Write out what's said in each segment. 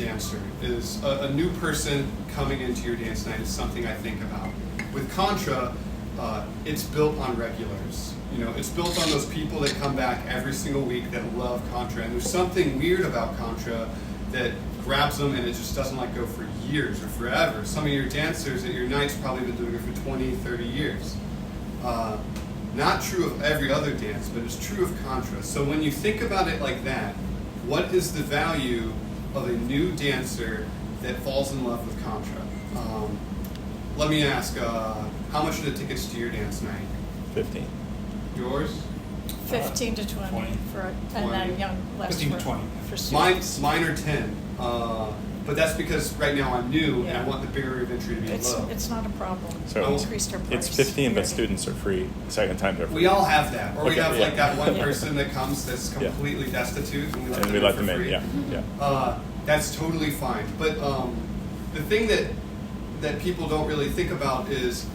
dancer is a new person coming into your dance night is something I think about. With Contra, it's built on regulars. You know, it's built on those people that come back every single week that love Contra. And there's something weird about Contra that grabs them and it just doesn't let go for years or forever. Some of your dancers at your nights probably been doing it for 20, 30 years. Not true of every other dance, but it's true of Contra. So when you think about it like that, what is the value of a new dancer that falls in love with Contra? Let me ask, how much are the tickets to your dance night? 15. Yours? 15 to 20 for and then young less 15 to 20 for students. Mine are 10, but that's because right now I'm new and I want the barrier of entry to be low. It's not a problem. So We increased our price. It's 15, but students are free. Second time they're free. We all have that, or we Okay, have yeah. like that one person that comes that's completely destitute, and we let them in for free. Yeah. That's totally fine. But the thing that people don't really think about is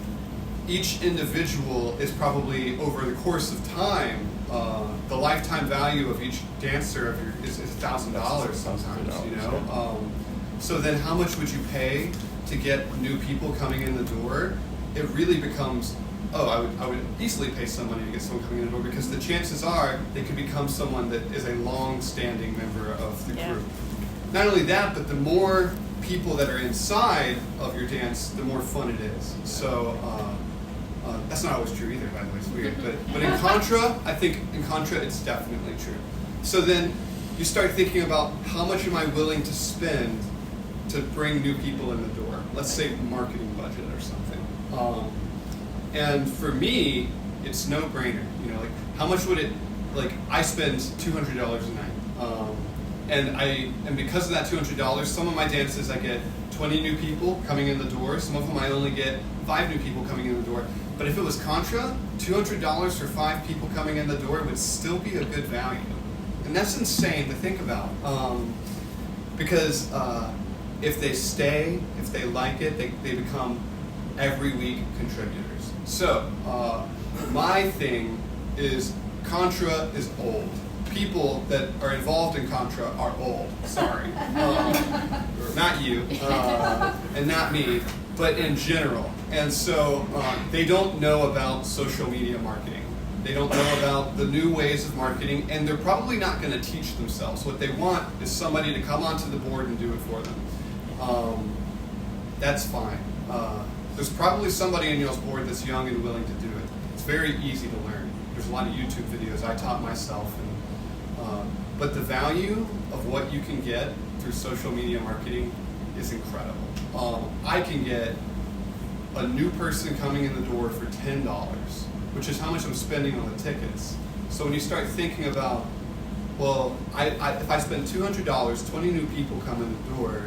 each individual is probably over the course of time. The lifetime value of each dancer is $1,000 sometimes. You know. So then, how much would you pay to get new people coming in the door? It really becomes, I would easily pay some money to get someone coming in the door because the chances are they could become someone that is a long-standing member of the group. Not only that, but the more people that are inside of your dance, the more fun it is. So that's not always true either, by the way. It's weird, but in Contra, I think in Contra it's definitely true. So then you start thinking about how much am I willing to spend to bring new people in the door. Let's say marketing budget or something. And for me, it's no brainer. You know, like how much would it? Like I spend $200 a night. And because of that $200, some of my dances I get 20 new people coming in the door. Some of them I only get 5 new people coming in the door. But if it was Contra, $200 for 5 people coming in the door would still be a good value. And that's insane to think about. Because if they stay, if they like it, they become every week contributors. So my thing is Contra is old. People that are involved in Contra are old. Sorry. Not you, and not me, but in general. And so they don't know about social media marketing. They don't know about the new ways of marketing, and they're probably not going to teach themselves. What they want is somebody to come onto the board and do it for them. That's fine. There's probably somebody in y'all's board that's young and willing to do it. It's very easy to learn. There's a lot of YouTube videos. I taught myself. But the value of what you can get through social media marketing is incredible. I can get a new person coming in the door for $10, which is how much I'm spending on the tickets. So when you start thinking about, well, if I spend $200, 20 new people come in the door,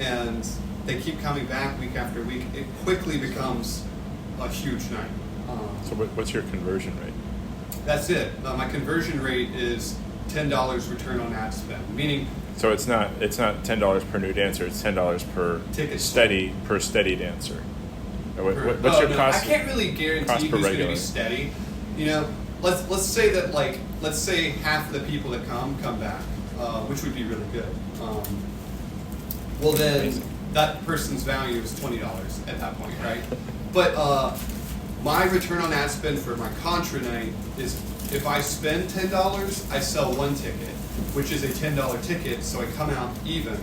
and they keep coming back week after week, it quickly becomes a huge night. So what's your conversion rate? That's it. My conversion rate is $10 return on ad spend, meaning. So it's not $10 per new dancer. It's $10 per steady dancer. What's your cost? I can't really guarantee who's going to be steady. You know, let's say that let's say half of the people that come back, which would be really good. Well then that person's value is $20 at that point, right? But my return on ad spend for my Contra night is if I spend $10, I sell 1 ticket, which is a $10 ticket, so I come out even.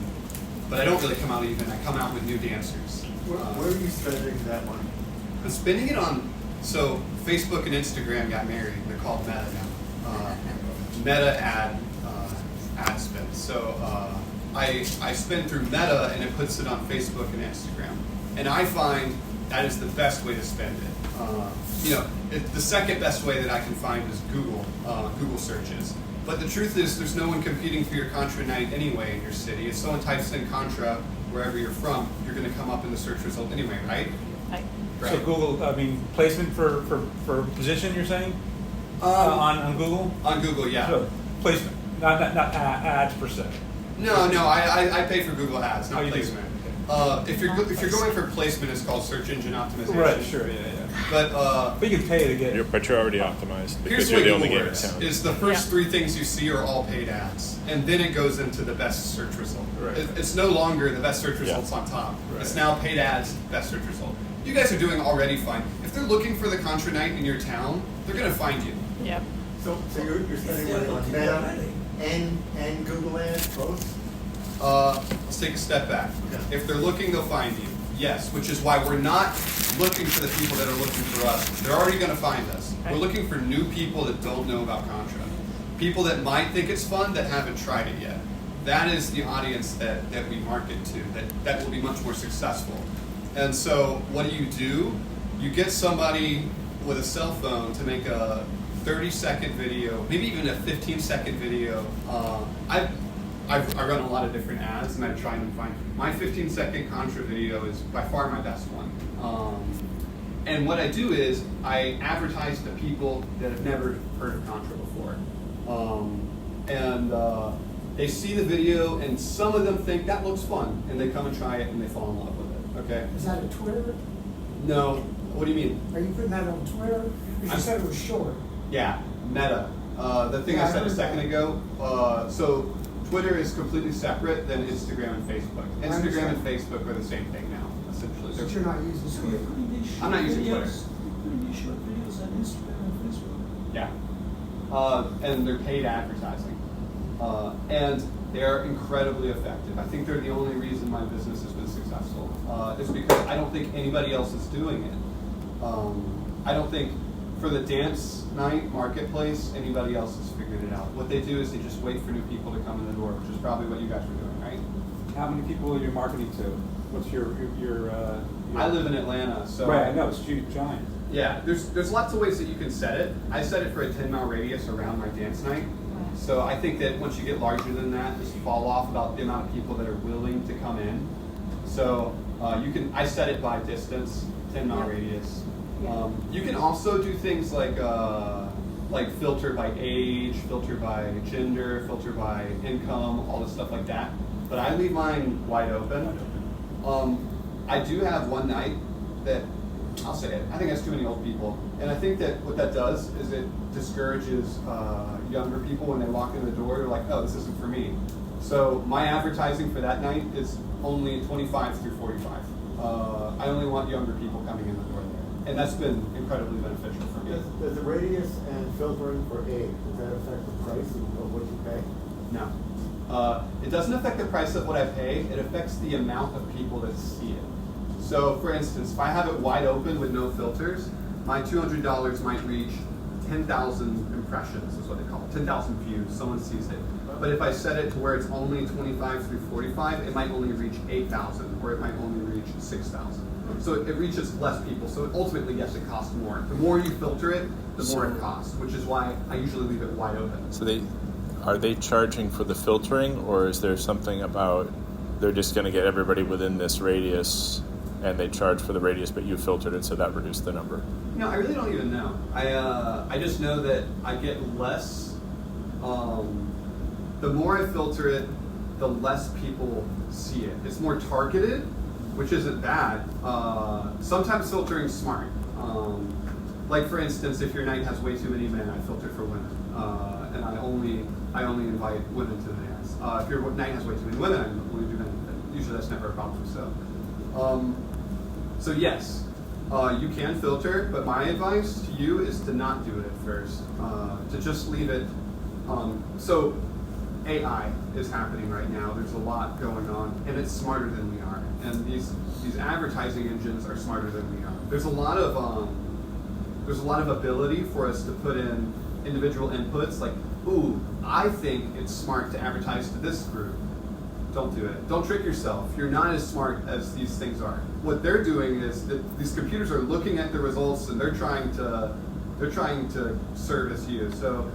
But I don't really come out even. I come out with new dancers. Where are you spending that money? I'm spending it on, so Facebook and Instagram got married. They're called Meta now. Meta ad spend. So I spend through Meta and it puts it on Facebook and Instagram. And I find that is the best way to spend it. The second best way that I can find is Google searches. But the truth is, there's no one competing for your Contra night anyway in your city. If someone types in Contra wherever you're from, you're going to come up in the search result anyway, right? Right. So Google, placement for position, you're saying? On Google? On Google, yeah. So placement, not ads per se. No, I pay for Google ads, not you placement. Okay. If you're going for placement, it's called search engine optimization. Right, sure, yeah. But you can pay to get. But you're already optimized here's because the you're way the only Google game in works, town. is the first three things you see are all paid ads, and then it goes into the best search result. Right. It's no longer the best search results on top. Right. It's now paid ads, best search result. You guys are doing already fine. If they're looking for the Contra Night in your town, they're going to find you. Yep. So you're spending money on Meta and Google Ads both? Let's take a step back. Okay. If they're looking, they'll find you. Yes, which is why we're not looking for the people that are looking for us. They're already going to find us. Okay. We're looking for new people that don't know about Contra. People that might think it's fun that haven't tried it yet. That is the audience that we market to, that will be much more successful. And so what do? You get somebody with a cell phone to make a 30-second video, maybe even a 15-second video. I run a lot of different ads, and I try and find my 15-second Contra video is by far my best one. And what I do is I advertise to people that have never heard of Contra before, and they see the video, and some of them think that looks fun, and they come and try it, and they fall in love with it. Okay? Is that a Twitter? No. What do you mean? Are you putting that on Twitter? Because you said it was short. Yeah, Meta. The thing I said a second ago. So Twitter is completely separate than Instagram and Facebook. Instagram and Facebook are the same thing now, essentially. But you're not using Twitter. I'm not using Twitter. Pretty short videos on Instagram and Facebook. Yeah. And they're paid advertising. And they're incredibly effective. I think they're the only reason my business has been successful. Is because I don't think anybody else is doing it. I don't think for the dance night marketplace, anybody else has figured it out. What they do is they just wait for new people to come in the door, which is probably what you guys were doing, right? How many people are you marketing to? What's your I live in Atlanta, so right, I know, it's huge, giant. yeah, there's lots of ways that you can set it. I set it for a 10-mile radius around my dance night. So I think that once you get larger than that, just fall off about the amount of people that are willing to come in. So I set it by distance, 10-mile radius. You can also do things like filter by age, filter by gender, filter by income, all this stuff like that. But I leave mine wide open. I do have one night that, I'll say it, I think that's too many old people. And I think that what that does is it discourages younger people when they walk in the door. They're like, oh, this isn't for me. So my advertising for that night is only 25 through 45. I only want younger people coming in the door there. And that's been incredibly beneficial for me. Does the radius and filtering for age, does that affect the price of what you pay? No. It doesn't affect the price of what I pay. It affects the amount of people that see it. So, for instance, if I have it wide open with no filters, my $200 might reach 10,000 impressions, is what they call it, 10,000 views. Someone sees it. But if I set it to where it's only 25 through 45, it might only reach 8,000, or it might only reach 6,000. So it reaches less people. So ultimately, yes, it costs more. The more you filter it, the more it costs, which is why I usually leave it wide open. So are they charging for the filtering, or is there something about they're just going to get everybody within this radius and they charge for the radius, but you filtered it, so that reduced the number? No, I really don't even know. I just know that I get less. The more I filter it, the less people see it. It's more targeted, which isn't bad. Sometimes filtering's smart. Like for instance, if your night has way too many men, I filter for women, and I only invite women to the dance. If your night has way too many women, I only do men. Usually that's never a problem. So yes, you can filter, but my advice to you is to not do it at first. To just leave it. So AI is happening right now. There's a lot going on, and it's smarter than we are. And these advertising engines are smarter than we are. There's a lot of ability for us to put in individual inputs. Like, ooh, I think it's smart to advertise to this group. Don't do it. Don't trick yourself. You're not as smart as these things are. What they're doing is that these computers are looking at the results and they're trying to service you. So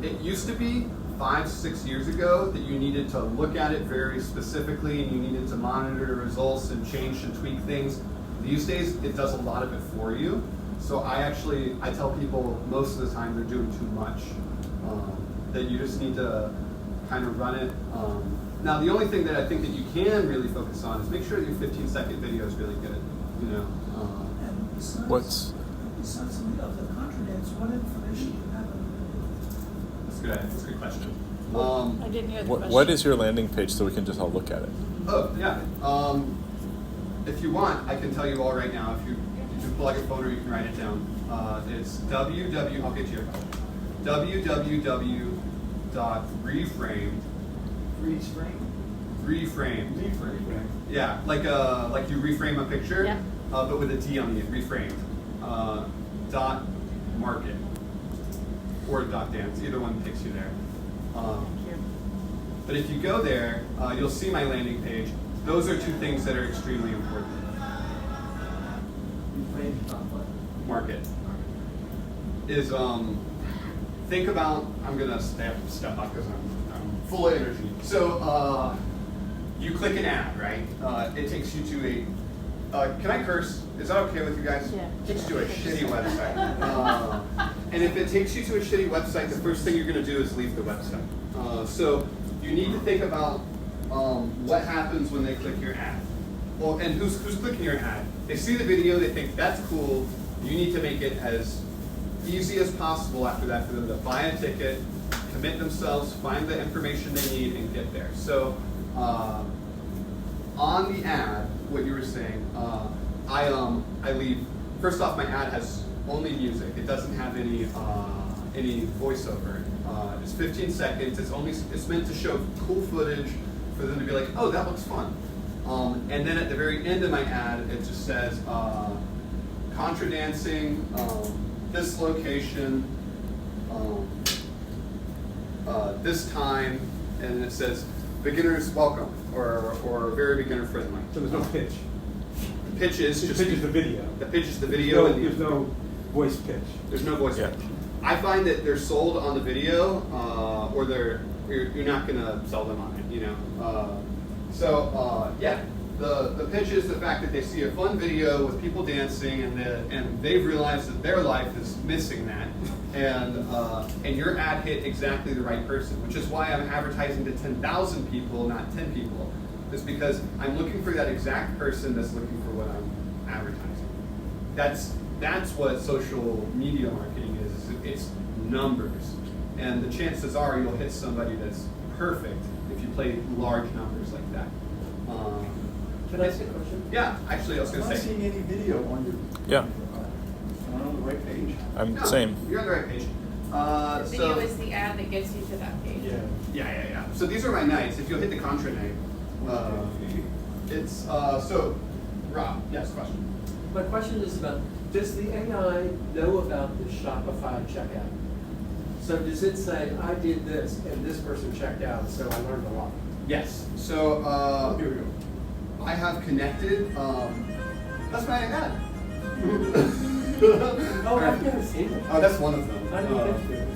it used to be 5-6 years ago that you needed to look at it very specifically and you needed to monitor the results and change and tweak things. These days, it does a lot of it for you. So I tell people most of the time they're doing too much. That you just need to kind of run it. Now, the only thing that I think that you can really focus on is make sure that your 15-second video is really good. What's Besides of the contra dance, what information do you have on That's a good question. I didn't hear the question. what is your landing page so we can just all look at it? Oh, yeah. If you want, I can tell you all right now. If you can pull out your phone or you can write it down. It's www. I'll get you your question. www.reframe. Reframe. Yeah, like you reframe a picture, Yeah. but with a D on the end. Reframed. Dot market or dot dance. Either one takes you there. Thank you. But if you go there, you'll see my landing page. Those are two things that are extremely important. Market is think about. I'm gonna step up because I'm full of energy. So you click an ad, right? It takes you to a. Can I curse? Is that okay with you guys? Yeah. It takes you to a shitty website. And if it takes you to a shitty website, the first thing you're gonna do is leave the website. So you need to think about what happens when they click your ad. Well, and who's clicking your ad? They see the video, they think that's cool. You need to make it as easy as possible after that for them to buy a ticket, commit themselves, find the information they need, and get there. So on the ad, what you were saying, I leave. First off, my ad has only music. It doesn't have any voiceover. It's 15 seconds. It's meant to show cool footage for them to be like, oh, that looks fun. And then at the very end of my ad, it just says contra dancing, this location, this time, and it says beginners welcome or very beginner friendly. So there's no pitch. The pitch is The just pitch is the video. The pitch is the video. There's no voice pitch. There's no voice Yeah. pitch. I find that they're sold on the video, or you're not gonna sell them on it, you know. The pitch is the fact that they see a fun video with people dancing, and they've realized that their life is missing that, and your ad hit exactly the right person, which is why I'm advertising to 10,000 people, not 10 people. It's because I'm looking for that exact person that's looking for what I'm advertising. That's what social media marketing is. It's numbers, and the chances are you'll hit somebody that's perfect if you play large numbers like that. Can I ask you a question? Yeah, actually, I was going I'm to not say. seeing any video on your. Yeah. Am I on the right page? I'm No, same. You're on the right page. The video is the ad that gets you to that page. Yeah. So these are my nights. If you'll hit the contra night, it's so. Rob, yes, question. My question is about, does the AI know about the Shopify checkout? So does it say, I did this and this person checked out, so I learned a lot? Yes. So Here we go. I have connected. That's my ad. Oh, I've never seen it. Oh, that's one of them. How do you get to it?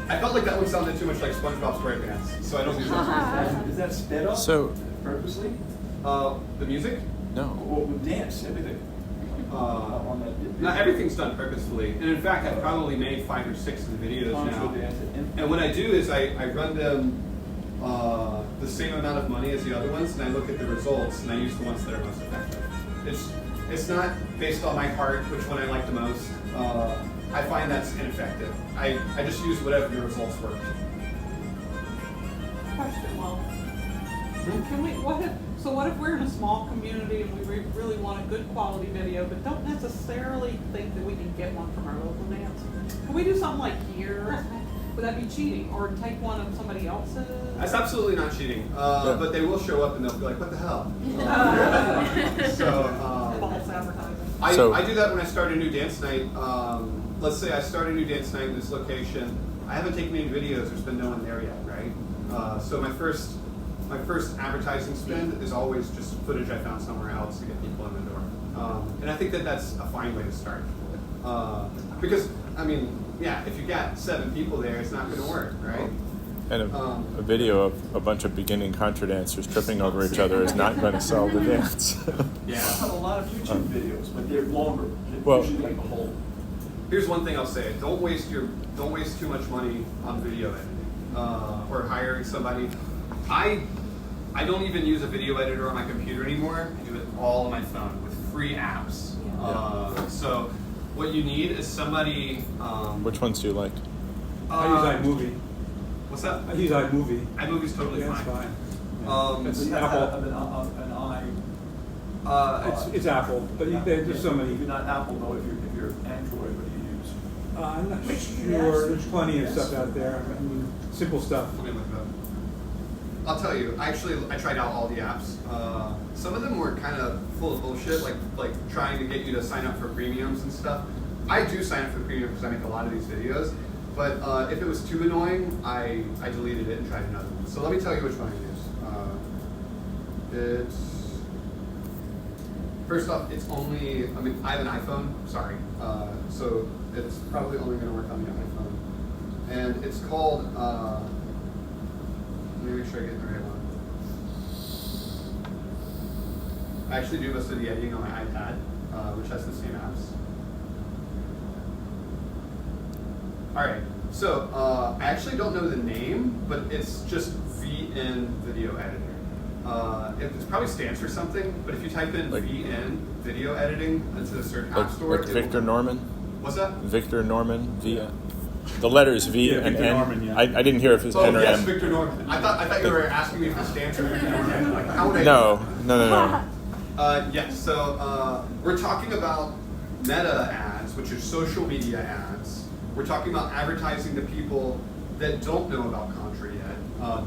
I felt like that one sounded too much like SpongeBob SquarePants, so I don't use that. Is that sped up So purposely? The music? no. Or with dance, everything? On that. Not everything's done purposefully, and in fact, I've probably made 5 or 6 of the videos now. Contra dance. And what I do is I run them the same amount of money as the other ones, and I look at the results, and I use the ones that are most effective. It's not based on my heart which one I like the most. I find that's ineffective. I just use whatever the results work. Question, well, can we, what if we're in a small community and we really want a good quality video, but don't necessarily think that we can get one from our local dance? Can we do something like here? Would that be cheating? Or take one of somebody else's? That's absolutely not cheating, but they will show up and they'll be like, what the hell? False advertising. I do that when I start a new dance night. Let's say I start a new dance night in this location. I haven't taken any videos. There's been no one there yet, right? So my first advertising spend is always just footage I found somewhere else to get people in the door. And I think that that's a fine way to start. Because, I mean, yeah, if you got 7 people there, it's not going to work, right? And a video of a bunch of beginning contra dancers tripping over each other is not going to sell the dance. I have a lot of YouTube videos, but they're longer. They're Well- usually like a whole. Here's one thing I'll say: don't waste too much money on video editing or hiring somebody. I don't even use a video editor on my computer anymore. I do it all on my phone with free apps. Yeah. So what you need is somebody. Which ones do you like? I use iMovie. What's that? I use iMovie. iMovie's totally Yeah, fine. it's fine. It's It's Apple. It's Apple, but there's so many. If you're not Apple, though, if you're Android, what do you use? I'm not sure. There's plenty of stuff out there. I mean, simple stuff. Let me look it up. I'll tell you. I tried out all the apps. Some of them were kind of full of bullshit, like trying to get you to sign up for premiums and stuff. I do sign up for premium because I make a lot of these videos. But if it was too annoying, I deleted it and tried another one. So let me tell you which one I use. First off, it's only, I have an iPhone, sorry. So it's probably only going to work on the iPhone. And it's called, let me make sure I get the right one. I actually do most of the editing on my iPad, which has the same apps. All right, so I actually don't know the name, but it's just VN Video Editor. It probably stands for something, but if you type in VN Video Editing into the search app store, like Victor Norman. What's that? Victor Norman. The letters V and Victor N. Norman, yeah. I didn't hear if it's N or yes, M. Victor Norman. I thought you were asking me if it stands for Victor Norman. Like, how would I? No. Yes. So we're talking about meta ads, which are social media ads. We're talking about advertising to people that don't know about Contra yet.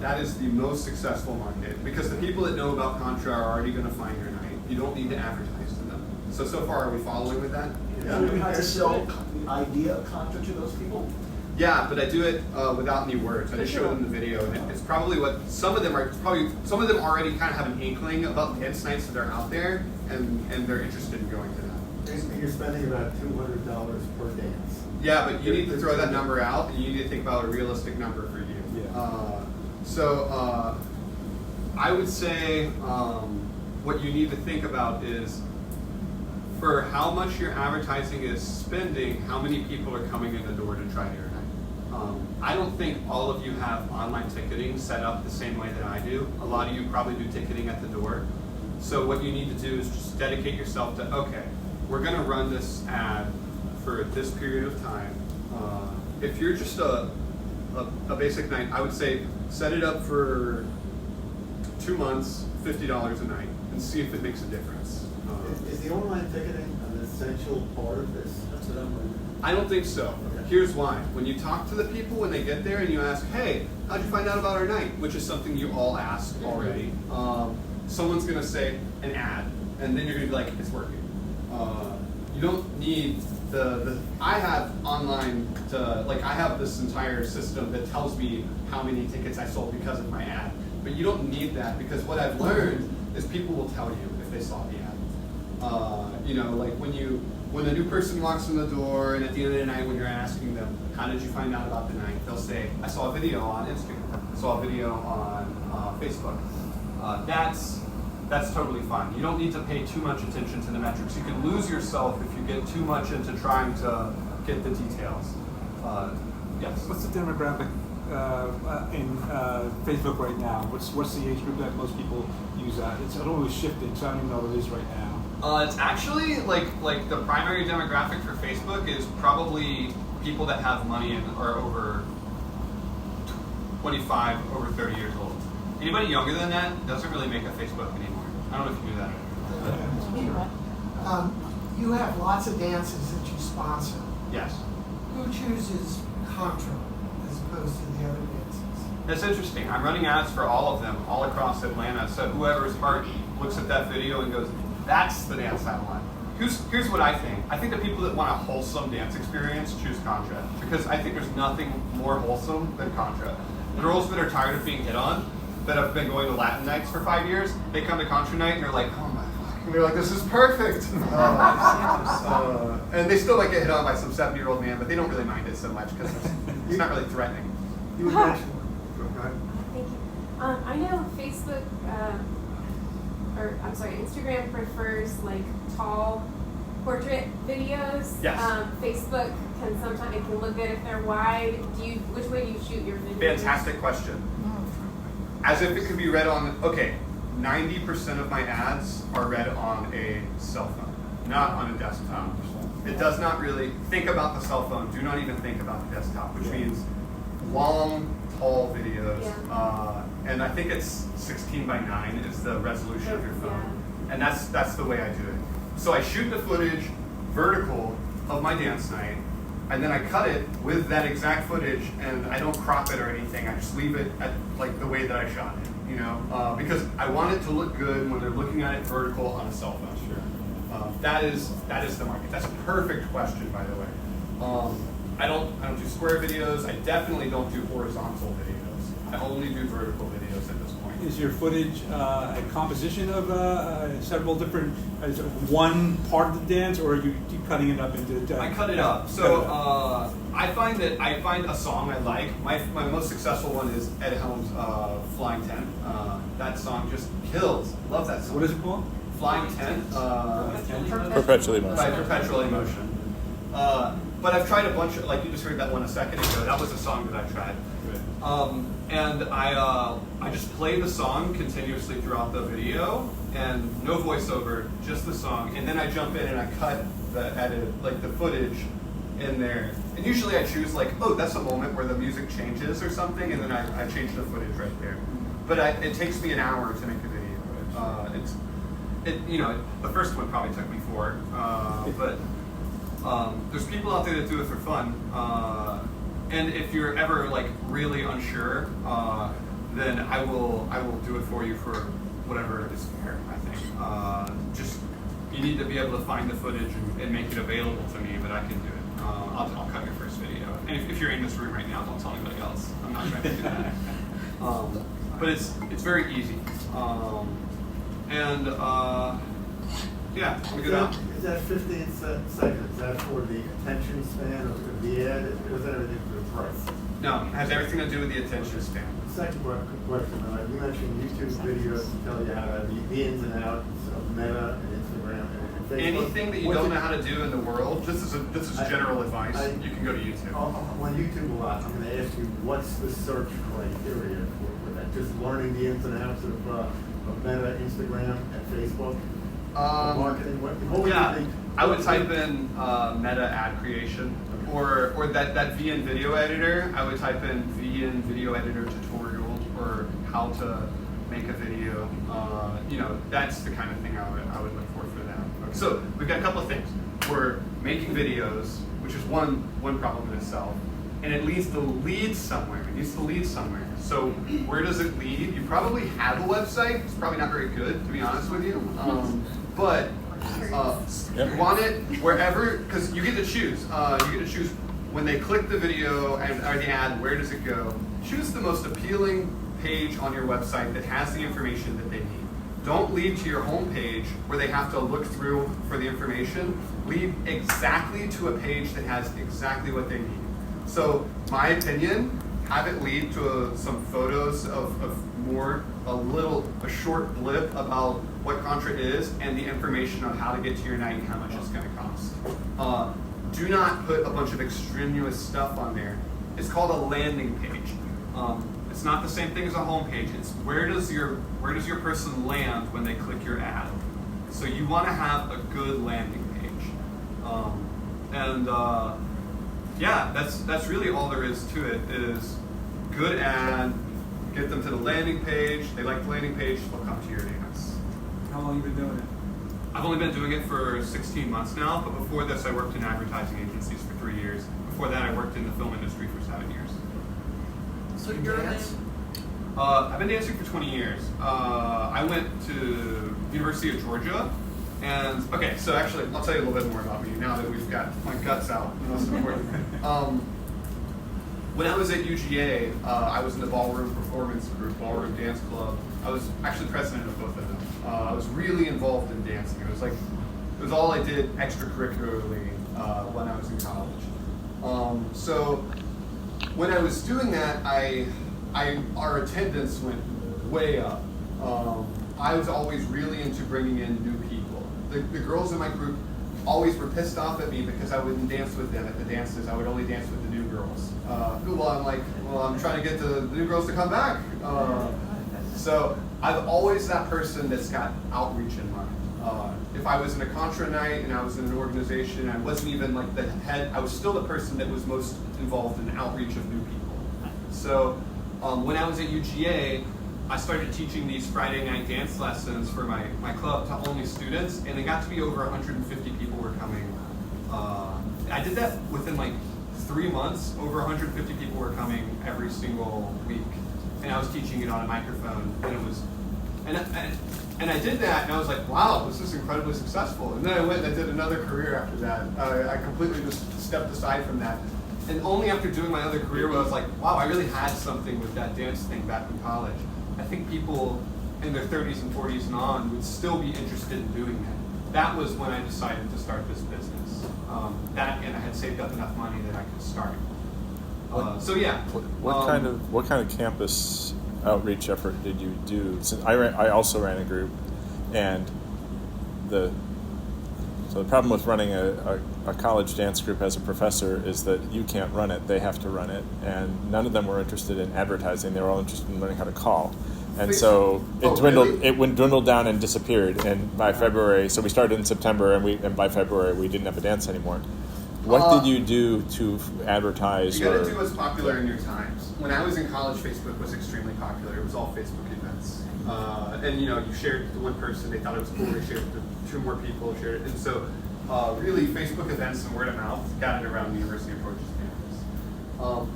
That is the most successful market because the people that know about Contra are already going to find your night. You don't need to advertise to them. So far, are we following with that? Yeah. You have to sell the idea of Contra to those people? Yeah, but I do it without any words. I just show them the video, and it's probably what some of them already kind of have an inkling about dance nights that are out there, and they're interested in going to that. Basically, you're spending about $200 per dance. Yeah, but you need to throw that number out, and you need to think about a realistic number for you. Yeah. I would say what you need to think about is for how much your advertising is spending, how many people are coming in the door to try your night. I don't think all of you have online ticketing set up the same way that I do. A lot of you probably do ticketing at the door. So what you need to do is just dedicate yourself to, okay, we're going to run this ad for this period of time. If you're just a basic night, I would say set it up for 2 months, $50 a night, and see if it makes a difference. Is the online ticketing an essential part of this? That's what I'm wondering. I don't think so. Okay. Here's why. When you talk to the people when they get there and you ask, hey, how'd you find out about our night? Which is something you all ask already. Someone's going to say an ad, and then you're going to be like, it's working. You don't need I have online, I have this entire system that tells me how many tickets I sold because of my ad. But you don't need that because what I've learned is people will tell you if they saw the ad. When a new person walks in the door and at the end of the night when you're asking them, how did you find out about the night? They'll say, I saw a video on Instagram. I saw a video on Facebook. That's totally fine. You don't need to pay too much attention to the metrics. You can lose yourself if you get too much into trying to get the details. Yes? What's the demographic in Facebook right now? What's the age group that most people use that? It's always shifting, so I don't even know what it is right now. It's actually like the primary demographic for Facebook is probably people that have money and are over 25, over 30 years old. Anybody younger than that doesn't really make a Facebook anymore. I don't know if you knew that. You have lots of dances that you sponsor. Yes. Who chooses Contra as opposed to the other dances? That's interesting. I'm running ads for all of them, all across Atlanta. So whoever's heart looks at that video and goes, that's the dance I want. Here's what I think. I think the people that want a wholesome dance experience choose Contra. Because I think there's nothing more wholesome than Contra. Girls that are tired of being hit on, that have been going to Latin nights for 5 years, they come to Contra night and they're like, oh my fuck. And they're like, this is perfect. And they still might get hit on by some 70-year-old man, but they don't really mind it so much because it's not really threatening. You mentioned. Thank you. I know Facebook, Instagram prefers like tall portrait videos. Yes. Facebook it can look good if they're wide. Which way do you shoot your videos? Fantastic question. As if it could be read on, 90% of my ads are read on a cell phone. not on a desktop. It does not really think about the cell phone. Do not even think about the desktop, which means long, tall videos. Yeah. And I think it's 16 by 9 is the resolution of your phone. And that's the way I do it. So I shoot the footage vertical of my dance night, and then I cut it with that exact footage, and I don't crop it or anything. I just leave it at like the way that I shot it, because I want it to look good when they're looking at it vertical on a cell phone. Sure. That is the market. That's a perfect question, by the way. I don't do square videos. I definitely don't do horizontal videos. I only do vertical videos at this point. Is your footage a composition of several different, is it one part of the dance, or are you keep cutting it up into? I cut it up. So I find a song I like. My most successful one is Ed Helms' Flying 10. That song just kills. Love that song. What is it called? Flying 10. Perpetually Motion. By Perpetually Motion. But I've tried a bunch of, like you just heard that one a second ago. That was a song that I tried. And I just play the song continuously throughout the video, and no voiceover, just the song. And then I jump in and I cut the edit, like the footage in there. And usually I choose like, oh, that's a moment where the music changes or something, and then I change the footage right there. But it takes me an hour to make a video. The first one probably took me 4, but there's people out there that do it for fun. And if you're ever like really unsure, then I will do it for you for whatever is fair, I think. Just you need to be able to find the footage and make it available to me, but I can do it. I'll cut your first video. And if you're in this room right now, don't tell anybody else. I'm not trying to do that. But it's very easy. Yeah, we go down. Is that 15 seconds? Is that for the attention span of the ad? Or is that everything for the price? No, it has everything to do with the attention span. Second question, you mentioned YouTube videos to tell you how to the ins and outs of Meta and Instagram and Facebook. Anything that you don't know how to do in the world, this is general advice, you can go to YouTube. On YouTube a lot, I'm going to ask you, what's the search criteria for that? Just learning the ins and outs of Meta, Instagram, and Facebook? Marketing? What would you think? I would type in Meta ad creation, or that VN video editor. I would type in VN video editor tutorial, or how to make a video. That's the kind of thing I would look for them. Okay. So we've got a couple of things. We're making videos, which is one problem in itself, and it needs to lead somewhere. So where does it lead? You probably have a website. It's probably not very good, to be honest with you. But you want it wherever, because you get to choose. You get to choose when they click the video or the ad, where does it go? Choose the most appealing page on your website that has the information that they need. Don't lead to your home page where they have to look through for the information. Lead exactly to a page that has exactly what they need. So my opinion, have it lead to some photos of a short blip about what Contra is and the information on how to get to your night and how much it's going to cost. Do not put a bunch of extraneous stuff on there. It's called a landing page. It's not the same thing as a home page. It's where does your person land when they click your ad. So you want to have a good landing page. That's really all there is to it. Is good ad, get them to the landing page. They like the landing page, they'll come to your dance. How long have you been doing it? I've only been doing it for 16 months now, but before this I worked in advertising agencies for 3 years. Before that I worked in the film industry for 7 years. So you're I've been dancing for 20 years. I went to University of Georgia, and so actually I'll tell you a little bit more about me now that we've got my guts out. Most important. When I was at UGA, I was in the ballroom performance group, ballroom dance club. I was actually president of both of them. I was really involved in dancing. It was all I did extracurricularly when I was in college. So when I was doing that, our attendance went way up. I was always really into bringing in new people. The girls in my group always were pissed off at me because I wouldn't dance with them at the dances. I would only dance with the new girls. I'm trying to get the new girls to come back. So I'm always that person that's got outreach in mind. If I was in a contra night and I was in an organization, I wasn't even like the head, I was still the person that was most involved in outreach of new people. So when I was at UGA, I started teaching these Friday night dance lessons for my club to only students, and it got to be over 150 people were coming. I did that within like 3 months. Over 150 people were coming every single week, and I was teaching it on a microphone, and it was, and I did that, and I was like, wow, this is incredibly successful. And then I went and I did another career after that. I completely just stepped aside from that. And only after doing my other career where I was like, wow, I really had something with that dance thing back in college. I think people in their 30s and 40s and on would still be interested in doing that. That was when I decided to start this business. That, and I had saved up enough money that I could start. So yeah. What kind of campus outreach effort did you do? Since I also ran a group, and the problem with running a college dance group as a professor is that you can't run it; they have to run it, and none of them were interested in advertising. They were all interested in learning how to call, and so it dwindled down and disappeared. And by February, so we started in September, and by February we didn't have a dance anymore. What did you do to advertise? You got to do what's popular in your times. When I was in college, Facebook was extremely popular. It was all Facebook events. And you shared it to one person, they thought it was cool, they shared it to 2 more people, shared it. And so really Facebook events and word of mouth got it around the University of Georgia's campus.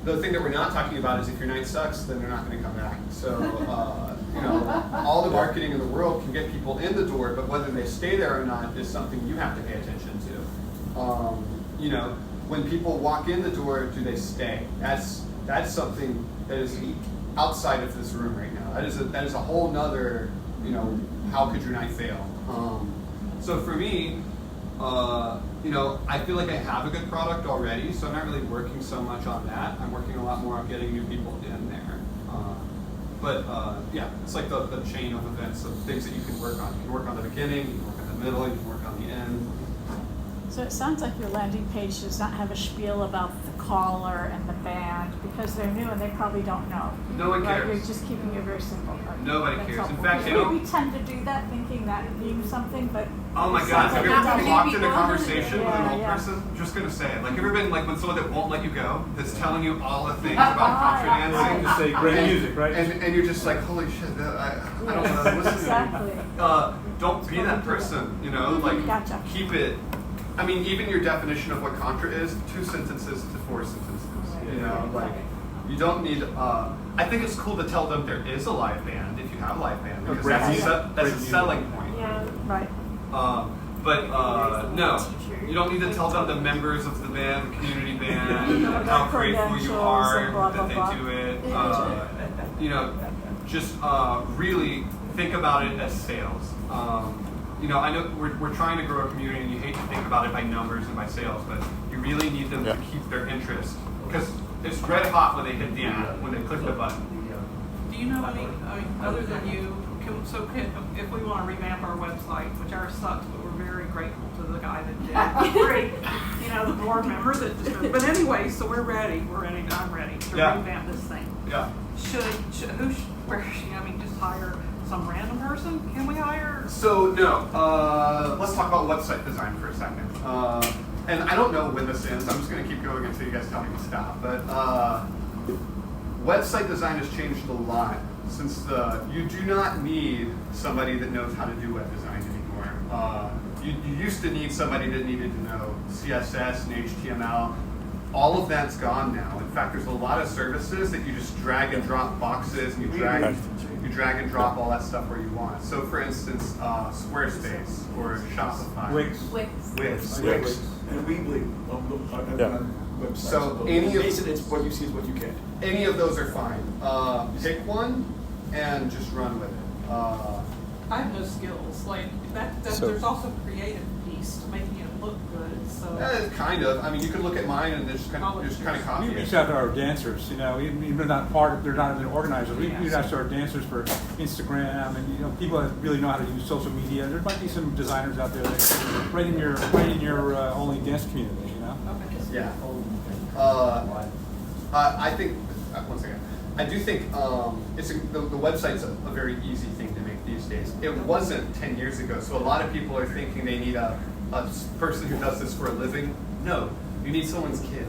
The thing that we're not talking about is if your night sucks, then they're not going to come back. So, all the marketing in the world can get people in the door, but whether they stay there or not is something you have to pay attention to. When people walk in the door, do they stay? That's something that is outside of this room right now. That is a whole nother, how could your night fail? So for me, I feel like I have a good product already, so I'm not really working so much on that. I'm working a lot more on getting new people in there. It's like the chain of events of things that you can work on. You can work on the beginning, you can work on the middle, you can work on the end. So it sounds like your landing page does not have a spiel about the caller and the band because they're new and they probably don't know. No one cares. You're just keeping it very simple. Nobody That's cares. helpful. In fact, we tend to do that thinking that means something, but oh my God, have you ever been locked in a conversation with an old person? I'm just gonna say it. Like, have you ever been like with someone that won't let you go, that's telling you all the things about contra dancing? Just say great music, right? And you're just like, holy shit, I don't want to listen exactly. to you. Don't be that person, Gotcha. Keep it. I mean, even your definition of what contra is, 2 sentences to 4 sentences. You don't need. I think it's cool to tell them there is a live band if you have a live band because that's a selling point. Yeah, right. No, you don't need to tell them the members of the band, the community band, how grateful you are that they do it. Just really think about it as sales. I know we're trying to grow a community, and you hate to think about it by numbers and by sales, but you really need them to keep their interest because it's red hot when they hit the ad, when they click the button. Do you know any, other than you, if we want to revamp our website, which ours sucks, but we're very grateful to the guy that did it. Great, the board member that just, but anyway, so we're ready. I'm ready to revamp this thing. Yeah. Just hire some random person? Can we hire? So no. Let's talk about website design for a second. And I don't know when this ends. I'm just going to keep going until you guys tell me to stop. But website design has changed a lot since you do not need somebody that knows how to do web design anymore. You used to need somebody that needed to know CSS and HTML. All of that's gone now. In fact, there's a lot of services that you just drag and drop boxes, and you drag and drop all that stuff where you want. So, for instance, Squarespace or Shopify. Wix. And Weebly. So any of it's what you see is what you get. Any of those are fine. Pick one and just run with it. I have no skills. There's also creative piece to making it look good. So kind of. I mean, you could look at mine and just kind of copy We it. reach out to our dancers, even they're not they're not even organizers. We reach out to our dancers for Instagram, and people that really know how to use social media. There might be some designers out there that right in your only dance community, Okay. Yeah. I think. One second. I do think the website's a very easy thing to make. these days. It wasn't 10 years ago. So a lot of people are thinking they need a person who does this for a living. No, you need someone's kid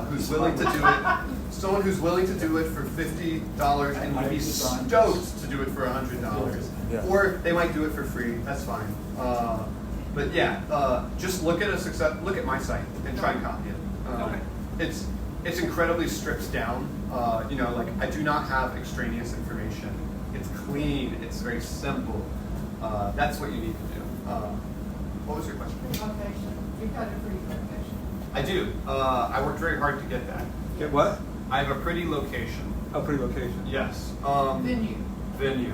who's willing to do it. Someone who's willing to do it for $50 and would be stoked to do it for $100. Yeah. Or they might do it for free. That's fine. But yeah, just look at my site and try and copy it. It's incredibly stripped down. Like I do not have extraneous information. It's clean. It's very simple. That's what you need to do. What was your question? Location. You've got a pretty location. I do. I worked very hard to get that. Get what? I have a pretty location. Oh, pretty location. Yes. Venue. Venue.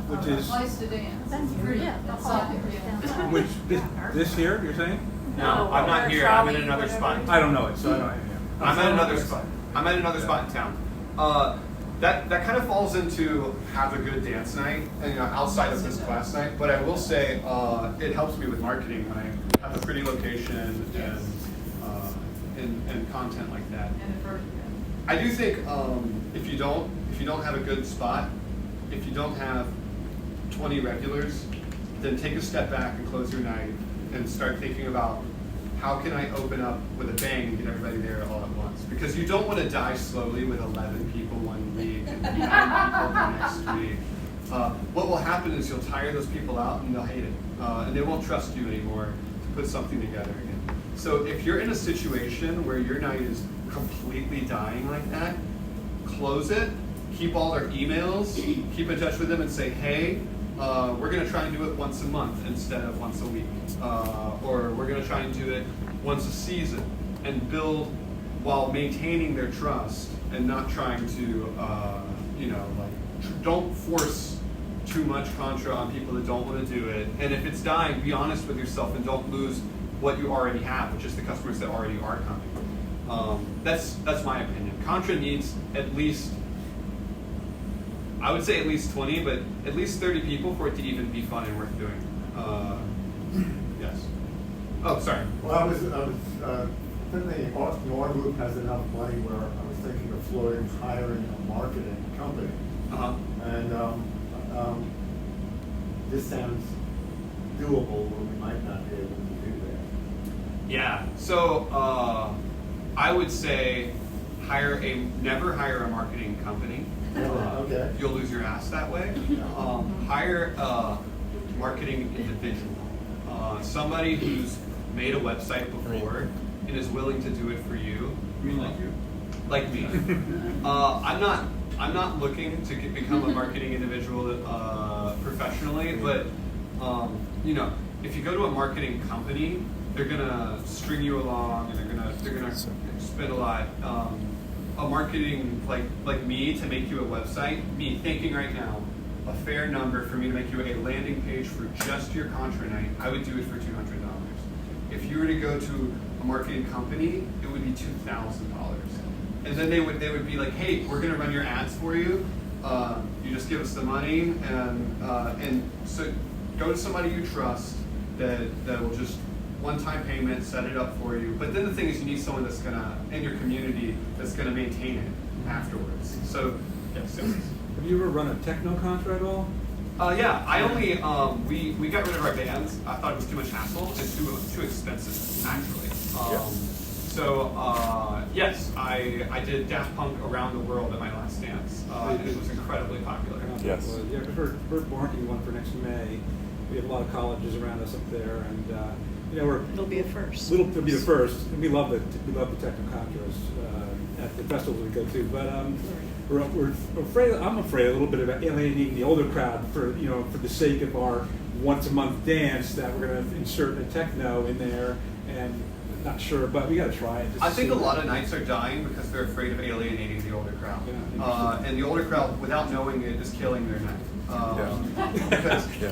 Which is Place to dance. Yeah, the hall. which this here? You're saying? No, I'm not here. I'm in another spot. I don't know it, so I don't. I'm at another spot. I'm at another spot in town. That kind of falls into have a good dance night, and outside of this class night. But I will say it helps me with marketing when I have a pretty location and content like that. I do think if you don't have a good spot, if you don't have 20 regulars, then take a step back and close your night and start thinking about how can I open up with a bang and get everybody there all at once? Because you don't want to die slowly with 11 people one week and 9 people the next week. What will happen is you'll tire those people out and they'll hate it. And they won't trust you anymore to put something together again. So if you're in a situation where your night is completely dying like that, close it, keep all their emails, keep in touch with them and say, hey, we're going to try and do it once a month instead of once a week. Or we're going to try and do it once a season and build while maintaining their trust and not trying to, don't force too much contra on people that don't want to do it. And if it's dying, be honest with yourself and don't lose what you already have, which is the customers that already are coming. That's my opinion. Contra needs at least, I would say at least 20, but at least 30 people for it to even be fun and worth doing. Yes. Oh, sorry. Well, I was thinking our group has enough money where I was thinking of Floyd hiring a marketing company. Uh-huh. And this sounds doable, but we might not be able to do that. Yeah. So I would say never hire a marketing company. Okay. You'll lose your ass that way. Hire a marketing individual. Somebody who's made a website before and is willing to do it for you. You mean like you? Like me. I'm not looking to become a marketing individual professionally, but if you go to a marketing company, they're gonna string you along and they're gonna spend a lot. A marketing like me to make you a website, me thinking right now, a fair number for me to make you a landing page for just your contra night, I would do it for $200. If you were to go to a marketing company, it would be $2,000. And then they would be like, hey, we're gonna run your ads for you. You just give us the money, and so go to somebody you trust that will just one-time payment, set it up for you. But then the thing is, you need someone that's gonna in your community that's gonna maintain it afterwards. So yes. Have you ever run a techno contra at all? Yeah, I only we got rid of our bands. I thought it was too much hassle and too expensive actually. So yes, I did Daft Punk Around the World at my last dance. It was incredibly popular. Yes. Yeah, we're marketing one for next May. We have a lot of colleges around us up there, and It'll be a first. It'll be the first. And we love the techno contras at the festivals we go to, but we're afraid. I'm afraid a little bit about alienating the older crowd for the sake of our once a month dance that we're going to insert a techno in there, and not sure, but we got to try it. I think a lot of nights are dying because they're afraid of alienating the older crowd, and the older crowd, without knowing it, is killing their night.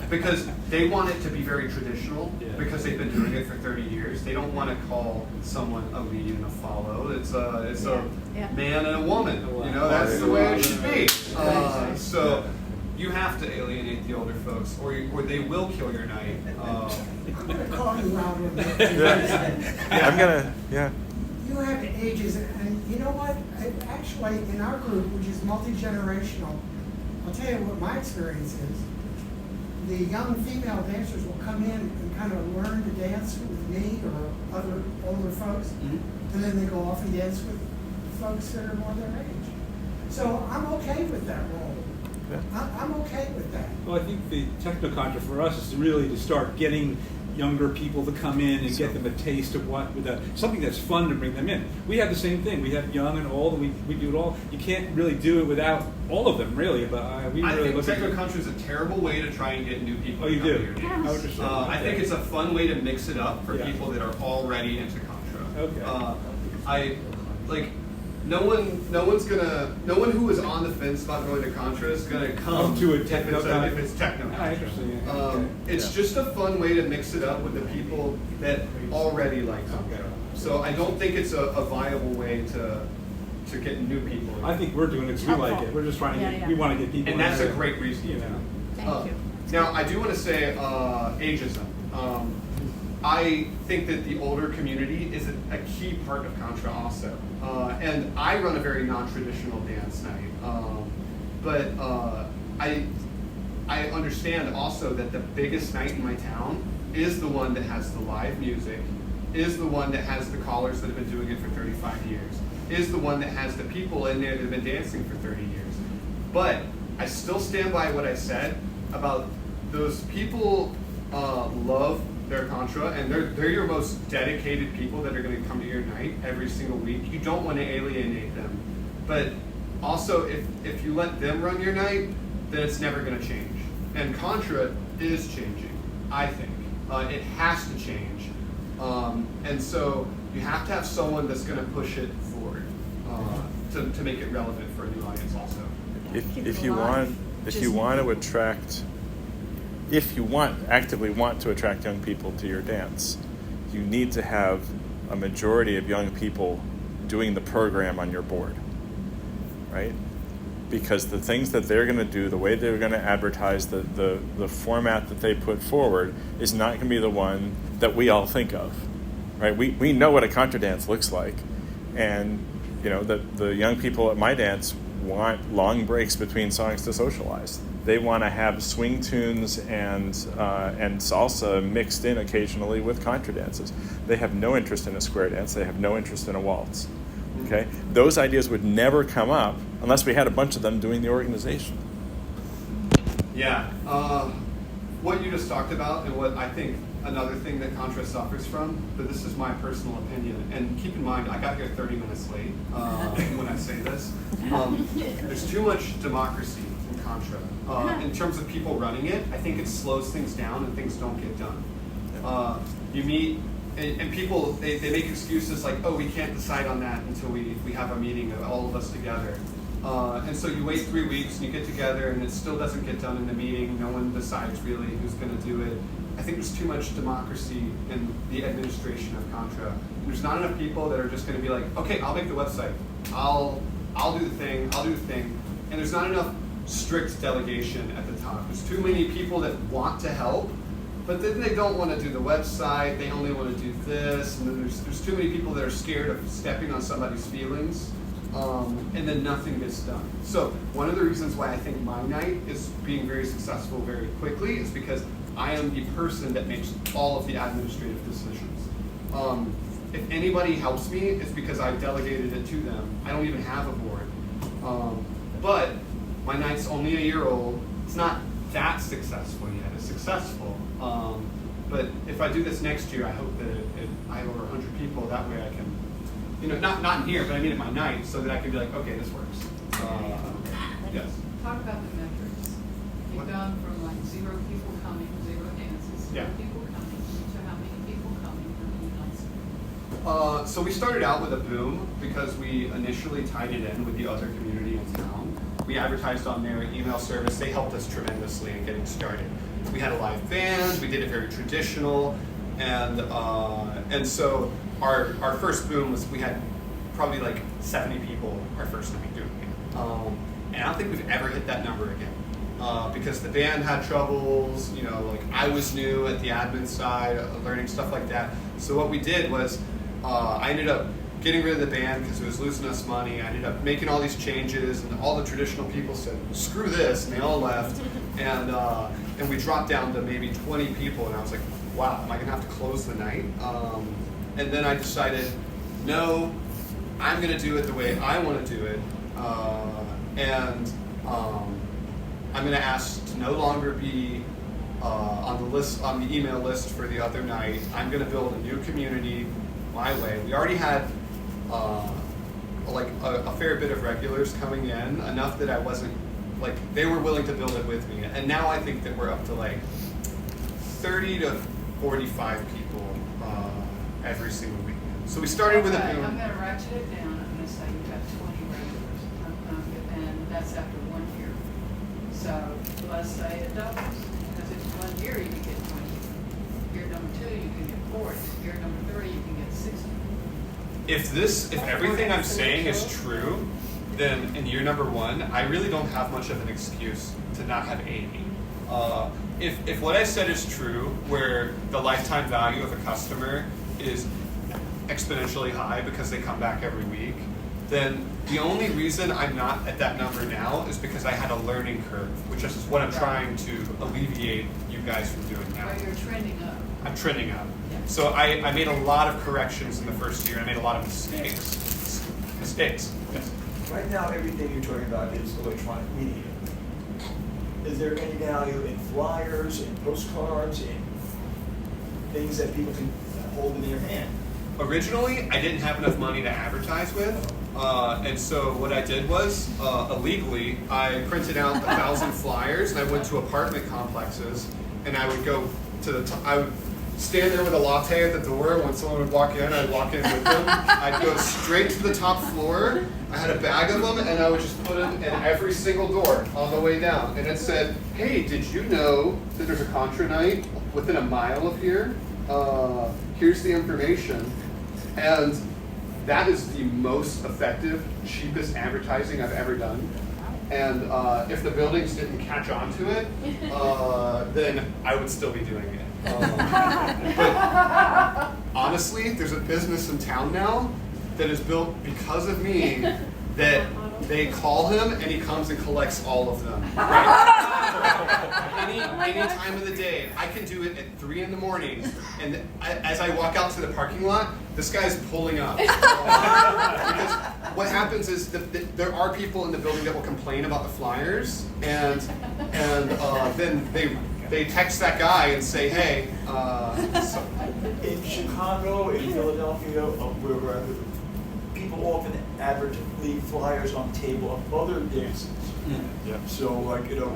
Because they want it to be very traditional because they've been doing it for 30 years. They don't want to call someone a lead and a follow. It's a man and a woman. That's the way it should be. So you have to alienate the older folks, or they will kill your night. I'm going to call you out on that. You have ages, and you know what? Actually, in our group, which is multi-generational, I'll tell you what my experience is. the young female dancers will come in and kind of learn to dance with me or other older folks, and then they go off and dance with folks that are more their age. So I'm okay with that role. Yeah. I'm okay with that. Well, I think the techno-contra for us is really to start getting younger people to come in and get them a taste of what, something that's fun to bring them in. We have the same thing. We have young and old, and we do it all. You can't really do it without all of them, really. But we really think techno-contra is a terrible way to try and get new people. Oh, you to do? come to your dance. I think it's a fun way to mix it up for people that are already into contra. Okay. No one who is on the fence about going to contra is gonna come to a if it's techno. Interesting. It's just a fun way to mix it up with the people that already like contra. So I don't think it's a viable way to get new people. I think we're doing it because we like it. We're just trying to we want to get people. And that's a great reason. You know. Thank you. Now I do want to say ageism. I think that the older community is a key part of contra also. And I run a very non-traditional dance night. But I understand also that the biggest night in my town is the one that has the live music, is the one that has the callers that have been doing it for 35 years, is the one that has the people in there that have been dancing for 30 years. But I still stand by what I said about those people love their contra, and they're your most dedicated people that are going to come to your night every single week. You don't want to alienate them. But also, if you let them run your night, then it's never going to change. And contra is changing, I think. It has to change. And so you have to have someone that's going to push it forward to make it relevant for a new audience also. If you actively want to attract young people to your dance, you need to have a majority of young people doing the program on your board, right? Because the things that they're going to do, the way they're going to advertise, the format that they put forward is not going to be the one that we all think of, right? We know what a contra dance looks like, and the young people at my dance want long breaks between songs to socialize. They want to have swing tunes and salsa mixed in occasionally with contra dances. They have no interest in a square dance. They have no interest in a waltz. Okay, those ideas would never come up unless we had a bunch of them doing the organization. Yeah, what you just talked about, and what I think another thing that contra suffers from, but this is my personal opinion, and keep in mind I got here 30 minutes late when I say this. There's too much democracy in contra. In terms of people running it, I think it slows things down and things don't get done. You meet, and people, they make excuses like, oh, we can't decide on that until we have a meeting of all of us together. And so you wait 3 weeks and you get together and it still doesn't get done in the meeting. No one decides really who's going to do it. I think there's too much democracy in the administration of contra. And there's not enough people that are just going to be like, okay, I'll make the website. I'll do the thing. And there's not enough strict delegation at the top. There's too many people that want to help, but then they don't want to do the website. They only want to do this. And then there's too many people that are scared of stepping on somebody's feelings. And then nothing gets done. So one of the reasons why I think my night is being very successful very quickly is because I am the person that makes all of the administrative decisions. If anybody helps me, it's because I've delegated it to them. I don't even have a board. But my night's only a year old. It's not that successful yet. It's successful. But if I do this next year, I hope that I have over 100 people. That way I can, not in here, but I mean at my night, so that I can be like, okay, this works. Yes. Talk about the metrics. You've gone from like 0 people coming, 0 dances, 0 people coming, to how many people coming, how many nights? So we started out with a boom because we initially tied it in with the other community in town. We advertised on their email service. They helped us tremendously in getting started. We had a live band. We did it very traditional, and so our first boom was we had probably like 70 people our first night doing it. And I don't think we've ever hit that number again because the band had troubles. Like I was new at the admin side, learning stuff like that. So what we did was I ended up getting rid of the band because it was losing us money. I ended up making all these changes, and all the traditional people said, screw this, and they all left. And and we dropped down to maybe 20 people, and I was like, wow, am I gonna have to close the night? And then I decided, no, I'm gonna do it the way I wanna do it, and I'm gonna ask to no longer be on the email list for the other night. I'm gonna build a new community my way. We already had like a fair bit of regulars coming in, enough that I wasn't, like, they were willing to build it with me. And now I think that we're up to like 30 to 45 people every single weekend. So we started with I'm gonna ratchet it down. I'm gonna say you have 20 regulars, and that's after 1 year. So let's say it doubles, because it's 1 year you can get 20. Year number 2 you can get 40. Year number 3 you can get 60. If everything I'm saying is true, then in year number 1, I really don't have much of an excuse to not have 80. If what I said is true, where the lifetime value of a customer is exponentially high because they come back every week, then the only reason I'm not at that number now is because I had a learning curve, which is what I'm trying to alleviate you guys from doing now. Well, you're trending up. I'm trending up. Yeah. So I made a lot of corrections in the first year. I made a lot of mistakes. Yes. Right now, everything you're talking about is electronic media. Is there any value in flyers, in postcards, in things that people can hold in their hand? Originally, I didn't have enough money to advertise with, and so what I did was, illegally, I printed out 1,000 flyers, and I went to apartment complexes, and I would go to I would stand there with a latte at the door. When someone would walk in, I'd walk in with them. I'd go straight to the top floor. I had a bag of them, and I would just put them in every single door on the way down. And it said, hey, did you know that there's a Contra night within a mile of here? Here's the information. And that is the most effective, cheapest advertising I've ever done. And if the buildings didn't catch on to it, then I would still be doing it. But honestly, there's a business in town now that is built because of me that they call him and he comes and collects all of them. Right? Any time of the day. I can do it at 3 in the morning, and as I walk out to the parking lot, this guy's pulling up. Because what happens is that there are people in the building that will complain about the flyers, and then they text that guy and say, hey. In Chicago, in Philadelphia, where people often leave flyers on table of other dances. Yeah. So, like, if you're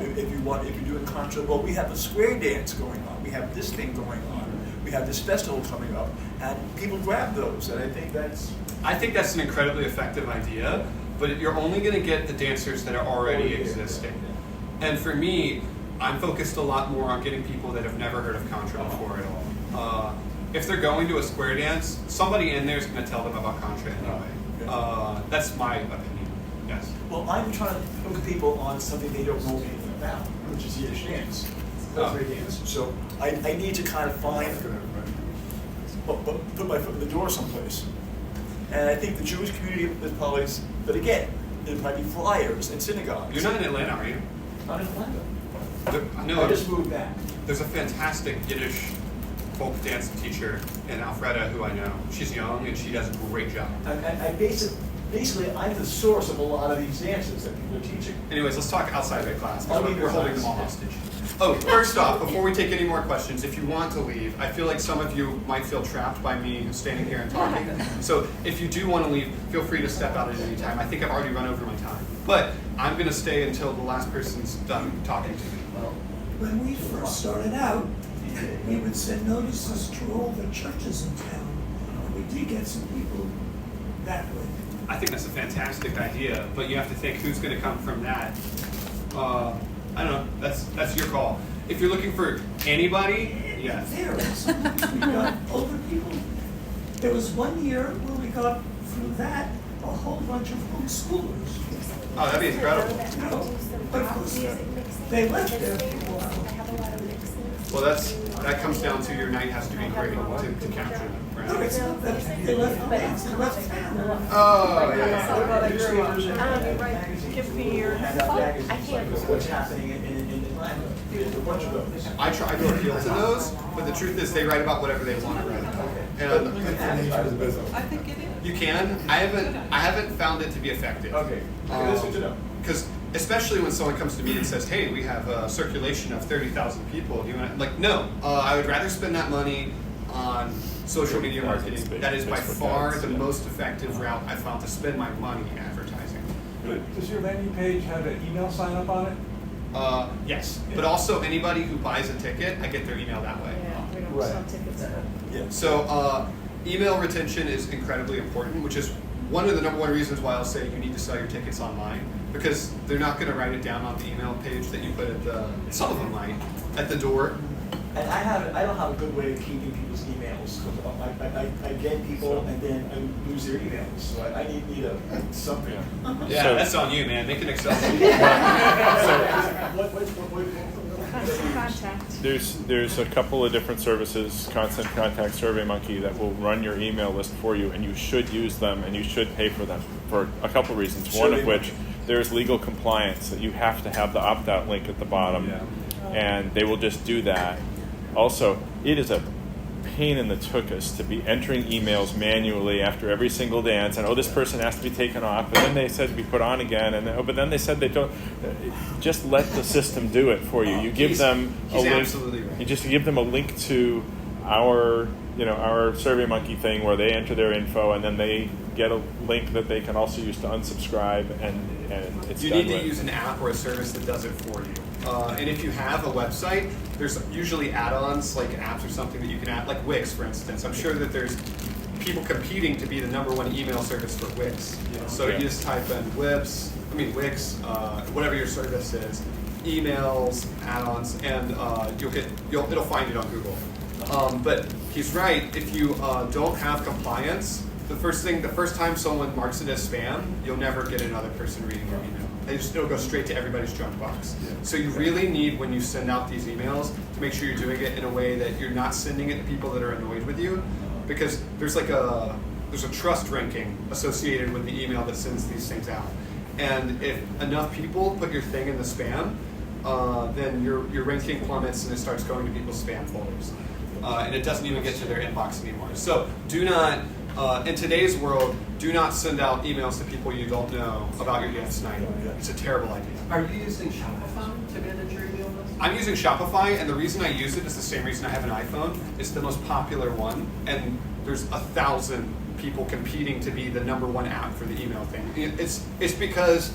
doing Contra, well, we have a square dance going on. We have this thing going on. We have this festival coming up, and people grab those. And I think that's an incredibly effective idea. But you're only going to get the dancers that are already existing. And for me, I'm focused a lot more on getting people that have never heard of Contra before at all. If they're going to a square dance, somebody in there is going to tell them about Contra anyway. That's my opinion. Yes. Well, I'm trying to hook people on something they don't know anything about, which is Yiddish dance, Culture dance. So I need to kind of put my foot in the door someplace. And I think the Jewish community is probably, but again, there might be flyers in synagogues. You're not in Atlanta, are you? Not in Atlanta. No, I just moved back. There's a fantastic Yiddish folk dance teacher in Alpharetta who I know. She's young and she does a great job. I basically, I'm the source of a lot of these dances that people are teaching. Anyways, let's talk outside of class. I'll We're holding them all hostage. Oh, first off, before we take any more questions, if you want to leave, I feel like some of you might feel trapped by me standing here and talking. So if you do want to leave, feel free to step out at any time. I think I've already run over my time. But I'm going to stay until the last person's done talking to me. When we first started out, we would send notices to all the churches in town. And we did get some people that way. I think that's a fantastic idea, but you have to think who's going to come from that. I don't know. That's your call. If you're looking for anybody, yes. There is. We got older people. There was 1 year where we got through that a whole bunch of homeschoolers. Oh, that'd be incredible. You know, but of course, they left there for a while. Well, that comes down to your night has to be great to capture them. Right? No, it's not that they left bands, they left town. Oh, yeah. Newspapers and Give me your hand out magazines like what's happening in Atlanta. bunch of those. I try to appeal to those, but the truth is they write about whatever they want to write about. And I think it is. you can. I haven't found it to be effective. Okay, that's good to know. Because especially when someone comes to me and says, "Hey, we have a circulation of 30,000 people. Do you want?" Like, no. I would rather spend that money on social media marketing. That is by far the most effective route I found to spend my money advertising. Does your landing page have an email sign up on it? Yes, but also anybody who buys a ticket, I get their email that way. Yeah, we don't Right. sell tickets. Yeah. So email retention is incredibly important, which is one of the number one reasons why I'll say you need to sell your tickets online, because they're not going to write it down on the email page that you put at the, some of them might, at the door. And I don't have a good way of keeping people's emails. I get people and then I lose their emails. So I need something. Yeah, So- that's on you, man. Make an Excel sheet. Constant contact. There's a couple of different services, Constant Contact, SurveyMonkey, that will run your email list for you, and you should use them and you should pay for them for a couple reasons. One of which, there's legal compliance that you have to have the opt-out link at the bottom, and they will just do that. Also, it is a pain in the tuchus to be entering emails manually after every single dance, and this person has to be taken off, and then they said to be put on again, and but then they said they don't. Just let the system do it for you. You give them a link. Absolutely right. You just give them a link to our SurveyMonkey thing where they enter their info, and then they get a link that they can also use to unsubscribe, and it's You done need to with. use an app or a service that does it for you. And if you have a website, there's usually add-ons like apps or something that you can add, like Wix, for instance. I'm sure that there's people competing to be the #1 email service for Wix. So you just type in Wix, whatever your service is, emails, add-ons, and it'll find it on Google. But he's right. If you don't have compliance, the first time someone marks it as spam, you'll never get another person reading your email. It'll go straight to everybody's junk box. So you really need, when you send out these emails, to make sure you're doing it in a way that you're not sending it to people that are annoyed with you, because there's a trust ranking associated with the email that sends these things out. And if enough people put your thing in the spam, then your ranking plummets and it starts going to people's spam folders. And it doesn't even get to their inbox anymore. So do not, in today's world, do not send out emails to people you don't know about your dance night. It's a terrible idea. Are you using Shopify to manage your email list? I'm using Shopify, and the reason I use it is the same reason I have an iPhone. It's the most popular one, and there's 1,000 people competing to be the #1 app for the email thing. It's because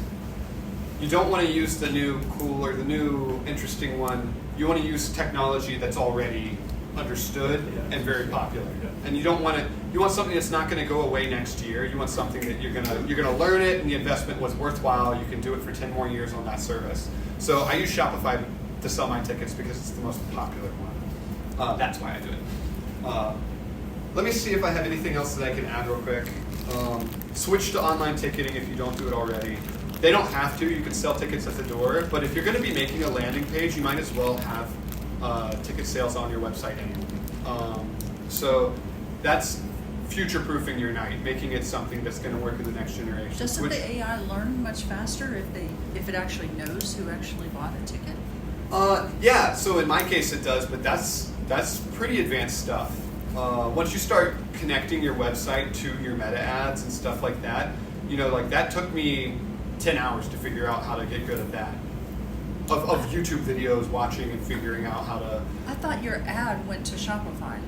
you don't want to use the new cool or the new interesting one. You want to use technology that's already understood and very popular. And you don't want to. You want something that's not going to go away next year. You want something that you're gonna learn it, and the investment was worthwhile. You can do it for 10 more years on that service. So I use Shopify to sell my tickets because it's the most popular one. That's why I do it. Let me see if I have anything else that I can add real quick. Switch to online ticketing if you don't do it already. They don't have to. You can sell tickets at the door, but if you're going to be making a landing page, you might as well have ticket sales on your website anyway. So that's future-proofing your night, making it something that's going to work in the next generation. Doesn't the AI learn much faster if it actually knows who actually bought a ticket? Yeah. So in my case, it does, but that's pretty advanced stuff. Once you start connecting your website to your meta ads and stuff like that, like that took me 10 hours to figure out how to get good at that. Of YouTube videos, watching and figuring out how to. I thought your ad went to Shopify.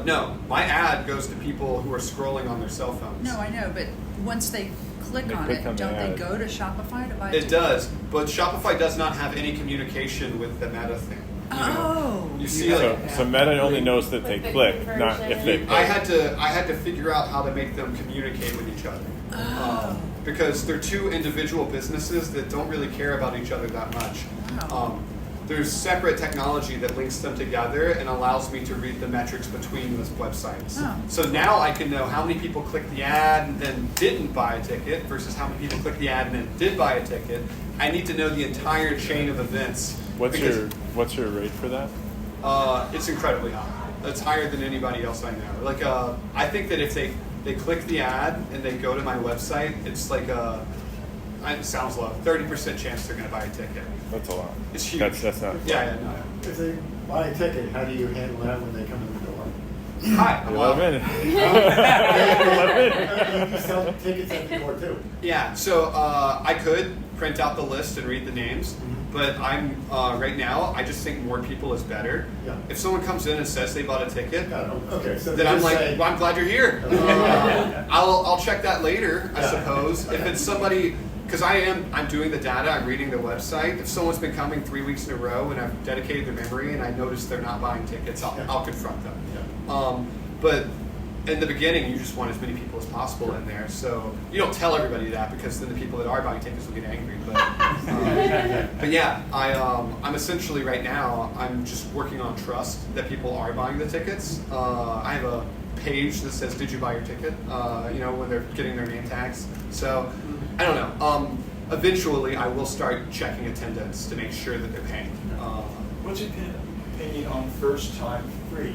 No, my ad goes to people who are scrolling on their cell phones. No, I know, but once they click on it, don't they go to Shopify to buy a ticket? It does, but Shopify does not have any communication with the Meta thing. You see, so Meta only knows that they click, not if they pay. I had to figure out how to make them communicate with each other. Because they're two individual businesses that don't really care about each other that much. Wow. There's separate technology that links them together and allows me to read the metrics between those websites. Oh. So now I can know how many people clicked the ad and then didn't buy a ticket versus how many people clicked the ad and then did buy a ticket. I need to know the entire chain of events. What's your rate for that? It's incredibly high. It's higher than anybody else I know. Like I think that if they click the ad and they go to my website, it's like it sounds low, 30% chance they're going to buy a ticket. That's a lot. It's huge. That's not. Yeah, no. If they buy a ticket, how do you handle that when they come in the door? Hi. Let them in. You sell tickets at the door too. Yeah, so I could print out the list and read the names, but I'm right now, I just think more people is better. Yeah. If someone comes in and says they bought a ticket, Okay, so then I'm just like, say- well, I'm glad you're here. I'll check that later, I suppose. If it's somebody, because I'm doing the data, I'm reading the website. If someone's been coming 3 weeks in a row and I've dedicated their memory and I notice they're not buying tickets, I'll confront them. But in the beginning, you just want as many people as possible in there. So you don't tell everybody that because then the people that are buying tickets will get angry. But yeah, I'm essentially right now, I'm just working on trust that people are buying the tickets. I have a page that says, "Did you buy your ticket?" When they're getting their name tags. So I don't know. Eventually, I will start checking attendance to make sure that they're paying. What's your opinion on first time free?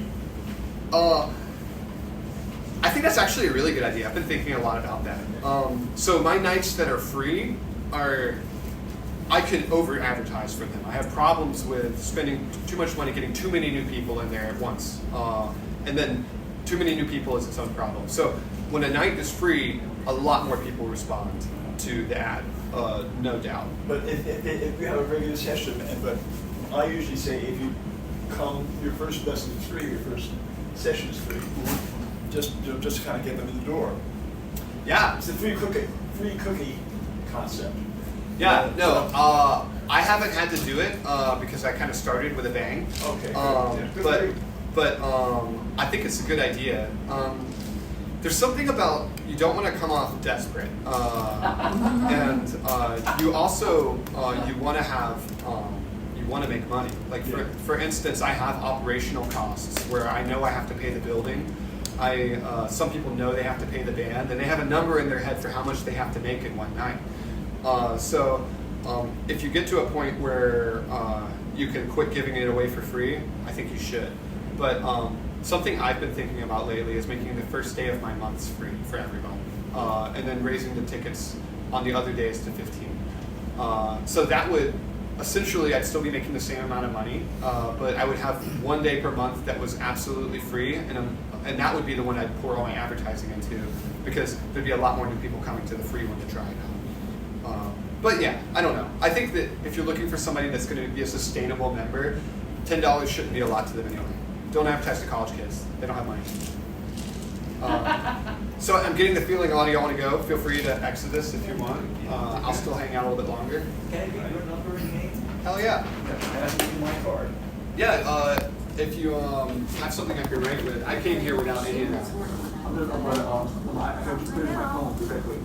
I think that's actually a really good idea. I've been thinking a lot about that. So my nights that are free I could over-advertise for them. I have problems with spending too much money getting too many new people in there at once. And then too many new people is its own problem. So when a night is free, a lot more people respond to the ad, no doubt. But if you have a regular session, but I usually say if you come, your first lesson is free, your first session is free. Just to kind of get them in the door. Yeah. It's a free cookie concept. Yeah, no, I haven't had to do it because I kind of started with a bang. Okay. But I think it's a good idea. There's something about you don't want to come off desperate, and you also you want to have you want to make money. Like for instance, I have operational costs where I know I have to pay the building. Some people know they have to pay the band, and they have a number in their head for how much they have to make in one night. So if you get to a point where you can quit giving it away for free, I think you should. But something I've been thinking about lately is making the first day of my months free for everyone, and then raising the tickets on the other days to 15. So that would essentially, I'd still be making the same amount of money, but I would have one day per month that was absolutely free, and that would be the one I'd pour all my advertising into, because there'd be a lot more new people coming to the free one to try it out. But yeah, I don't know. I think that if you're looking for somebody that's going to be a sustainable member, $10 shouldn't be a lot to them anyway. Don't advertise to college kids. They don't have money. So I'm getting the feeling a lot of y'all want to go. Feel free to exit this if you want. I'll still hang out a little bit longer. Can I get your number and name? Hell yeah. Can I give you my card? Yeah, if you have something I could write with. I came here without any of that. I'm going to my phone directly.